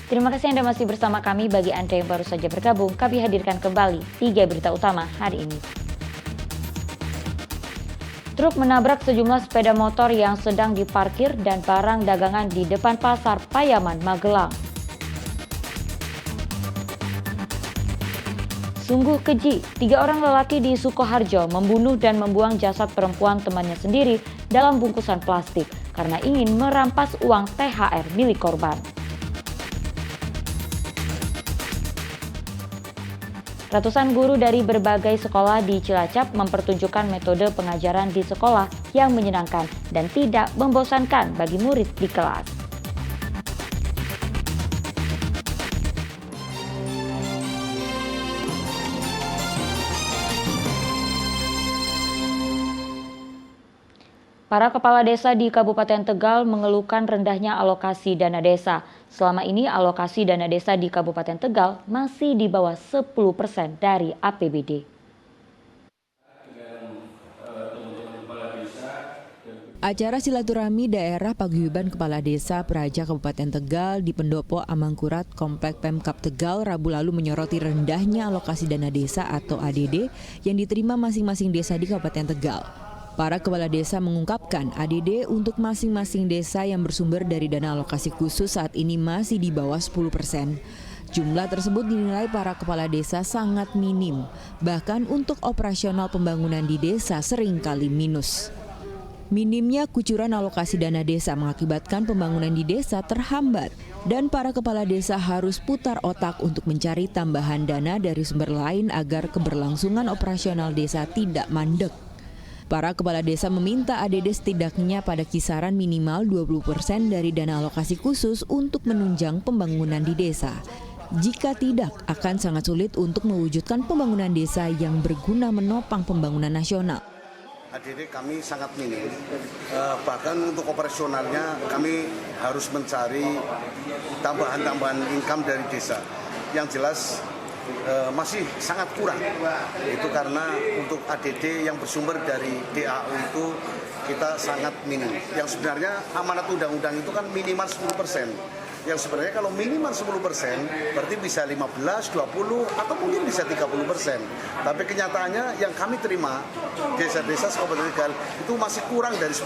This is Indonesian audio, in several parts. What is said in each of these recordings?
Terima kasih Anda masih bersama kami. Bagi Anda yang baru saja bergabung, kami hadirkan kembali 3 berita utama hari ini. Truk menabrak sejumlah sepeda motor yang sedang diparkir dan barang dagangan di depan pasar Payaman, Magelang. Sungguh keji, 3 orang lelaki di Sukoharjo membunuh dan membuang jasad perempuan temannya sendiri dalam bungkusan plastik karena ingin merampas uang THR milik korban. Ratusan guru dari berbagai sekolah di Cilacap mempertunjukkan metode pengajaran di sekolah yang menyenangkan dan tidak membosankan bagi murid di kelas. Para kepala desa di Kabupaten Tegal mengeluhkan rendahnya alokasi dana desa. Selama ini alokasi dana desa di Kabupaten Tegal masih di bawah 10% dari APBD. Acara silaturahmi daerah paguyuban kepala desa Praja Kabupaten Tegal di Pendopo Amangkurat Komplek Pemkab Tegal Rabu lalu menyoroti rendahnya alokasi dana desa atau ADD yang diterima masing-masing desa di Kabupaten Tegal. Para kepala desa mengungkapkan ADD untuk masing-masing desa yang bersumber dari dana alokasi khusus saat ini masih di bawah 10%. Jumlah tersebut dinilai para kepala desa sangat minim, bahkan untuk operasional pembangunan di desa seringkali minus. Minimnya kucuran alokasi dana desa mengakibatkan pembangunan di desa terhambat dan para kepala desa harus putar otak untuk mencari tambahan dana dari sumber lain agar keberlangsungan operasional desa tidak mandek. Para kepala desa meminta ADD setidaknya pada kisaran minimal 20% dari dana alokasi khusus untuk menunjang pembangunan di desa. Jika tidak, akan sangat sulit untuk mewujudkan pembangunan desa yang berguna menopang pembangunan nasional. ADD kami sangat minim, bahkan untuk operasionalnya kami harus mencari tambahan-tambahan income dari desa. Yang jelas masih sangat kurang, itu karena untuk ADD yang bersumber dari DAU itu kita sangat minim. Yang sebenarnya amanat undang-undang itu kan minimal 10%. Yang sebenarnya kalau minimal 10% berarti bisa 15, 20 atau mungkin bisa 30%. Tapi kenyataannya yang kami terima desa-desa Kabupaten Tegal itu masih kurang dari 10%.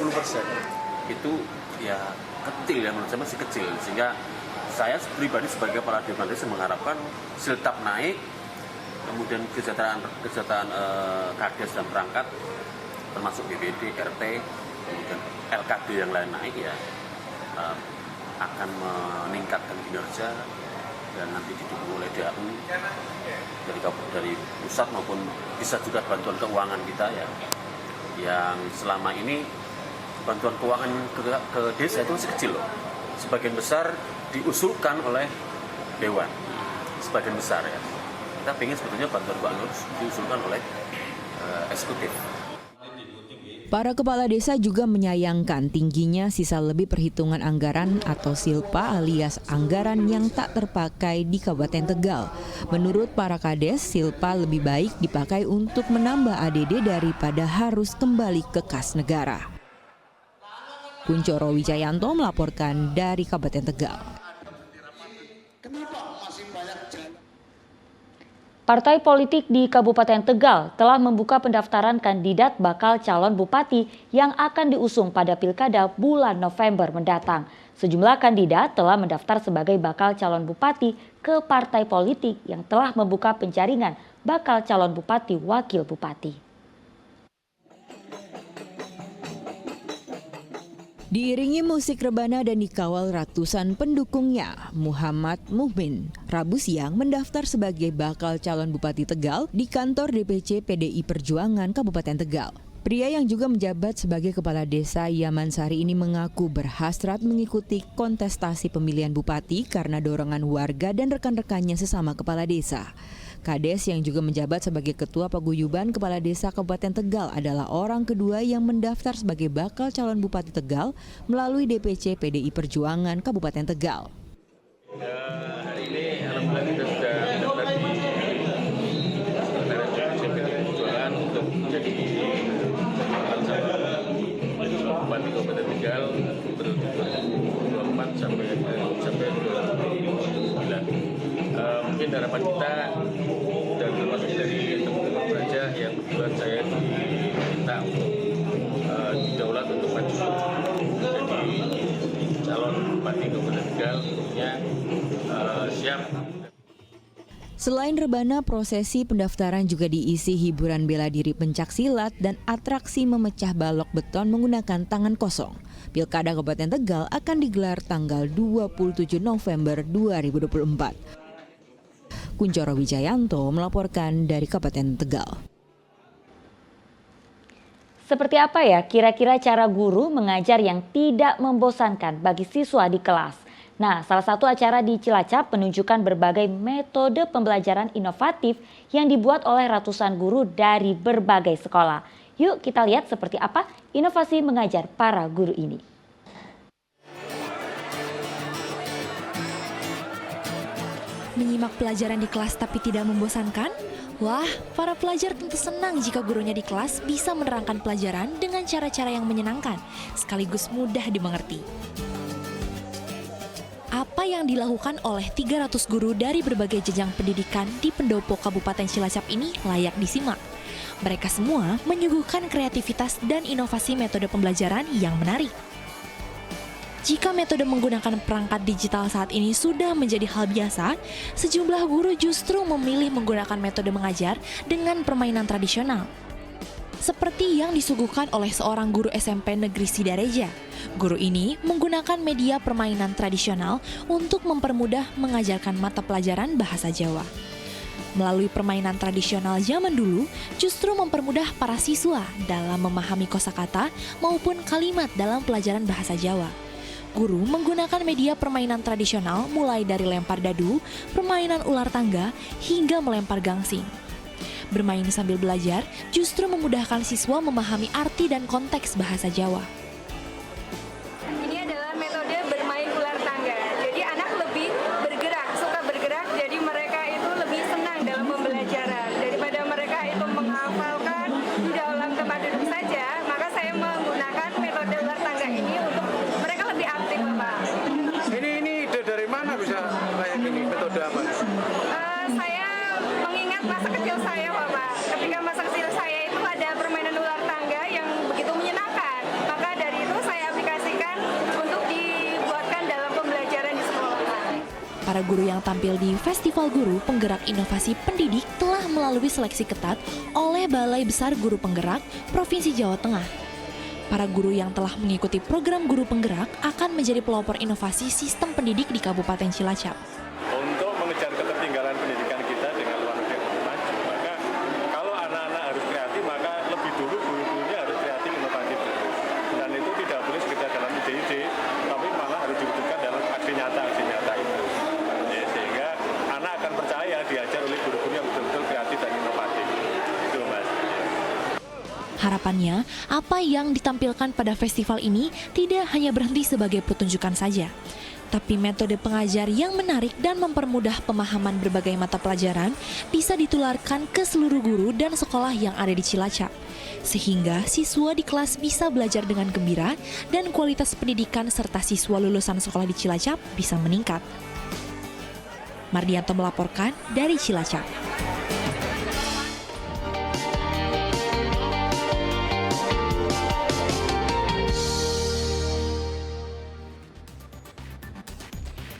Itu ya kecil ya, menurut saya masih kecil, sehingga saya pribadi sebagai kepala desa mengharapkan siltap naik, kemudian kesejahteraan Kades dan perangkat, termasuk BPD, RT, kemudian LKD yang lain naik ya, akan meningkatkan kinerja dan nanti didukung oleh DAU dari pusat maupun bisa juga bantuan keuangan kita ya, yang selama ini bantuan keuangan ke desa itu masih kecil loh. Sebagian besar diusulkan oleh Dewan, sebagian besar ya. Kita ingin sebetulnya bantuan keuangan diusulkan oleh eksekutif. Para kepala desa juga menyayangkan tingginya sisa lebih perhitungan anggaran atau silpa alias anggaran yang tak terpakai di Kabupaten Tegal. Menurut para kades, silpa lebih baik dipakai untuk menambah ADD daripada harus kembali ke kas negara. Kuncoro Wijayanto melaporkan dari Kabupaten Tegal. Partai politik di Kabupaten Tegal telah membuka pendaftaran kandidat bakal calon bupati yang akan diusung pada pilkada bulan November mendatang. Sejumlah kandidat telah mendaftar sebagai bakal calon bupati ke partai politik yang telah membuka penjaringan bakal calon bupati wakil bupati. Diiringi musik rebana dan dikawal ratusan pendukungnya, Muhammad Muhmin Rabu siang mendaftar sebagai bakal calon Bupati Tegal di kantor DPC PDI Perjuangan Kabupaten Tegal. Pria yang juga menjabat sebagai kepala desa Yaman Sari ini mengaku berhasrat mengikuti kontestasi pemilihan bupati karena dorongan warga dan rekan-rekannya sesama kepala desa. Kades yang juga menjabat sebagai Ketua Paguyuban Kepala Desa Kabupaten Tegal adalah orang kedua yang mendaftar sebagai bakal calon Bupati Tegal melalui DPC PDI Perjuangan Kabupaten Tegal. Hari ini alhamdulillah kita sudah mendaftar di DPC PDI Perjuangan untuk menjadi Bupati Kabupaten Tegal periode 2024 sampai 2024. mungkin harapan kita dan termasuk dari teman-teman peraja yang kebetulan saya diminta untuk didaulat untuk maju jadi calon Bupati Kabupaten Tegal, tentunya siap. Selain rebana, prosesi pendaftaran juga diisi hiburan bela diri pencaksilat dan atraksi memecah balok beton menggunakan tangan kosong. Pilkada Kabupaten Tegal akan digelar tanggal 27 November 2024. Kuncoro Wijayanto melaporkan dari Kabupaten Tegal. Seperti apa ya kira-kira cara guru mengajar yang tidak membosankan bagi siswa di kelas? Nah, salah satu acara di Cilacap menunjukkan berbagai metode pembelajaran inovatif yang dibuat oleh ratusan guru dari berbagai sekolah. Yuk kita lihat seperti apa inovasi mengajar para guru ini. Menyimak pelajaran di kelas tapi tidak membosankan? Wah, para pelajar tentu senang jika gurunya di kelas bisa menerangkan pelajaran dengan cara-cara yang menyenangkan, sekaligus mudah dimengerti. Apa yang dilakukan oleh 300 guru dari berbagai jenjang pendidikan di pendopo Kabupaten Cilacap ini layak disimak. Mereka semua menyuguhkan kreativitas dan inovasi metode pembelajaran yang menarik. Jika metode menggunakan perangkat digital saat ini sudah menjadi hal biasa, sejumlah guru justru memilih menggunakan metode mengajar dengan permainan tradisional. Seperti yang disuguhkan oleh seorang guru SMP Negeri Sidareja. Guru ini menggunakan media permainan tradisional untuk mempermudah mengajarkan mata pelajaran bahasa Jawa. Melalui permainan tradisional zaman dulu, justru mempermudah para siswa dalam memahami kosakata maupun kalimat dalam pelajaran bahasa Jawa. Guru menggunakan media permainan tradisional mulai dari lempar dadu, permainan ular tangga, hingga melempar gangsing. Bermain sambil belajar justru memudahkan siswa memahami arti dan konteks bahasa Jawa. Ini adalah metode bermain ular tangga. Jadi anak lebih bergerak, suka bergerak, jadi mereka itu lebih senang dalam pembelajaran. Daripada mereka itu menghafalkan di dalam tempat duduk saja, maka saya menggunakan metode ular tangga ini untuk mereka lebih aktif, Bapak. Ini ide dari mana bisa kayak gini, metode apa? Saya mengingat masa kecil saya, Bapak. Ketika masa kecil saya itu ada permainan ular tangga yang begitu menyenangkan. Maka dari itu saya aplikasikan untuk dibuatkan dalam pembelajaran di sekolah. Para guru yang tampil di Festival Guru Penggerak Inovasi Pendidik telah melalui seleksi ketat oleh Balai Besar Guru Penggerak Provinsi Jawa Tengah. Para guru yang telah mengikuti program Guru Penggerak akan menjadi pelopor inovasi sistem pendidik di Kabupaten Cilacap. Untuk mengejar ketertinggalan pendidikan kita dengan luar negeri yang lebih maju, maka kalau anak-anak harus kreatif, maka lebih dulu guru-gurunya harus kreatif inovatif dulu. Dan itu tidak boleh sekedar dalam ide-ide, tapi malah harus diwujudkan dalam aksi nyata itu. Ya, sehingga anak akan percaya diajar oleh guru-guru yang betul-betul kreatif dan inovatif. Itu Mas. Harapannya, apa yang ditampilkan pada festival ini tidak hanya berhenti sebagai pertunjukan saja, tapi metode pengajar yang menarik dan mempermudah pemahaman berbagai mata pelajaran bisa ditularkan ke seluruh guru dan sekolah yang ada di Cilacap. Sehingga siswa di kelas bisa belajar dengan gembira dan kualitas pendidikan serta siswa lulusan sekolah di Cilacap bisa meningkat. Mardianto melaporkan dari Cilacap.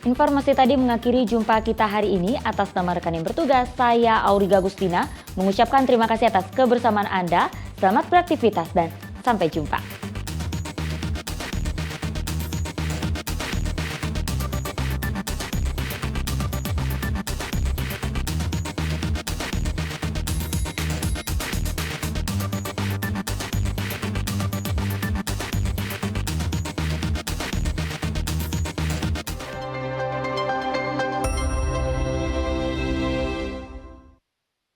Informasi tadi mengakhiri jumpa kita hari ini. Atas nama rekan yang bertugas, saya Auriga Agustina mengucapkan terima kasih atas kebersamaan Anda. Selamat beraktivitas dan sampai jumpa.